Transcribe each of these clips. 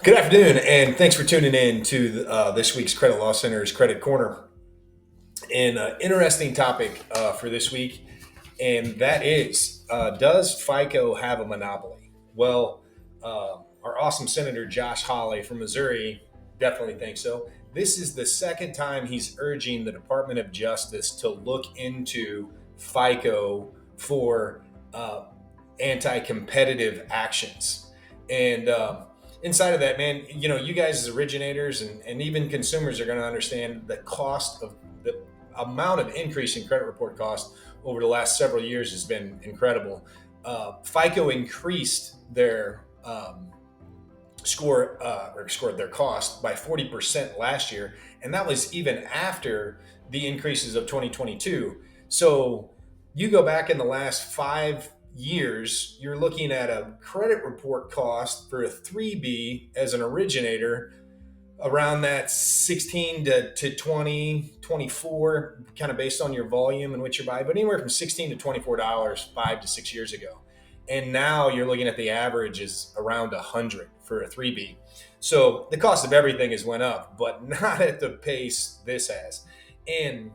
Good afternoon, and thanks for tuning in to this week's Credit Law Center's Credit Corner. An interesting topic for this week, and that is does FICO have a monopoly? Well, our awesome Senator Josh Hawley from Missouri definitely thinks so. This is the second time he's urging the Department of Justice to look into FICO for anti competitive actions. And inside of that, man, you guys as originators and even consumers are going to understand the cost of the amount of increase in credit report cost over the last several years has been incredible. FICO increased their scored their cost by 40% last year, and that was even after the increases of 2022. So you go back in the last 5 years, you're looking at a credit report cost for a 3B as an originator around that 16 to 20, 24, kind of based on your volume and what you're buying, but anywhere from 16 to $24 5 to 6 years ago. And now you're looking at the average is around 100 for a 3B. So the cost of everything has went up, but not at the pace this has. And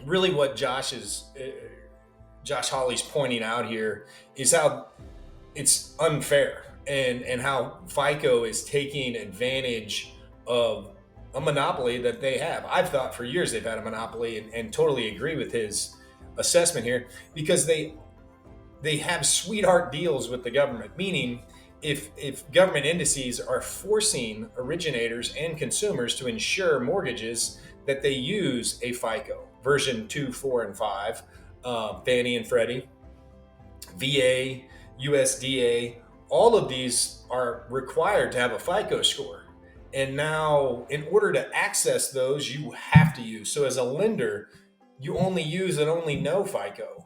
really what Josh Hawley's pointing out here is how it's unfair and how FICO is taking advantage of a monopoly that they have. I've thought for years they've had a monopoly and totally agree with his assessment here because they have sweetheart deals with the government, meaning if government indices are forcing originators and consumers to insure mortgages that they use a FICO version 2, 4, and 5, Fannie and Freddie, VA, USDA, all of these are required to have a FICO score. And now, in order to access those, you have to use. So, as a lender, you only use and only know FICO.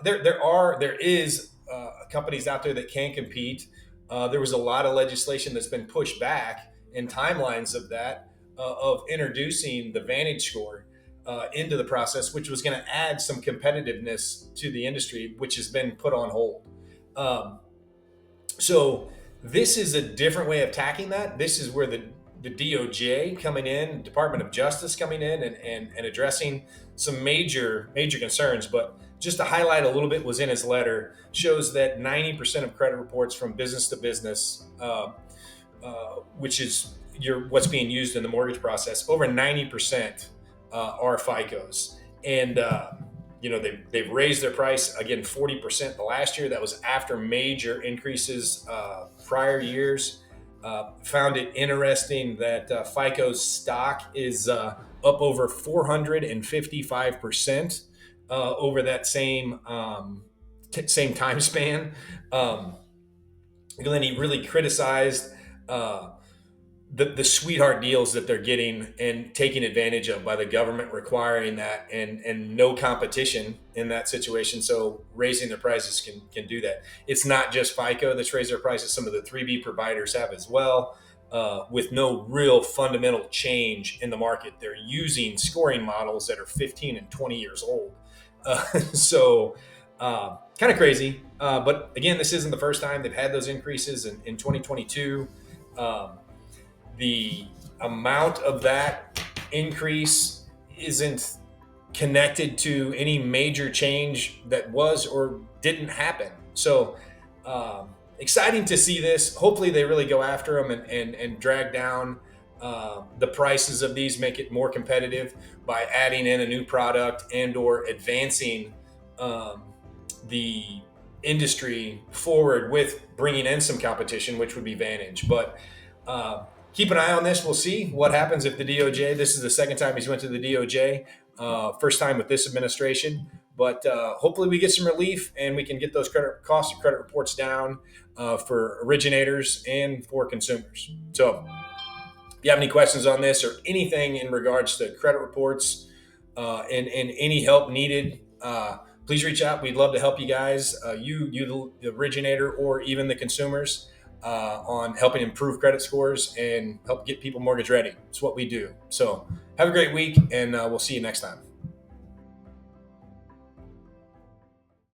There is companies out there that can compete. There was a lot of legislation that's been pushed back and timelines of that of introducing the Vantage score into the process, which was going to add some competitiveness to the industry, which has been put on hold. So this is a different way of tackling that. This is where the DOJ coming in, Department of Justice coming in and addressing some major concerns. But just to highlight a little bit was in his letter, shows that 90% of credit reports from business to business, which is what's being used in the mortgage process, over 90% are FICOs. And they've raised their price again 40% the last year. That was after major increases prior years. Found it interesting that FICO's stock is up over 455% over that same time span. And then he really criticized the sweetheart deals that they're getting and taking advantage of by the government requiring that and no competition in that situation. So raising their prices can do that. It's not just FICO that's raised their prices. Some of the 3B providers have as well, with no real fundamental change in the market. They're using scoring models that are 15 and 20 years old. So kind of crazy. But again, this isn't the first time they've had those increases in 2022. The amount of that increase isn't connected to any major change that was or didn't happen. So exciting to see this. Hopefully they really go after them and drag down the prices of these, make it more competitive by adding in a new product and or advancing the industry forward with bringing in some competition, which would be Vantage. But keep an eye on this. We'll see what happens if the DOJ, this is the second time he's went to the DOJ, first time with this administration, but hopefully we get some relief and we can get those cost of credit reports down for originators and for consumers. So if you have any questions on this or anything in regards to credit reports and any help needed, please reach out. We'd love to help you guys, you the originator or even the consumers, on helping improve credit scores and help get people mortgage ready. It's what we do. So have a great week, and we'll see you next time.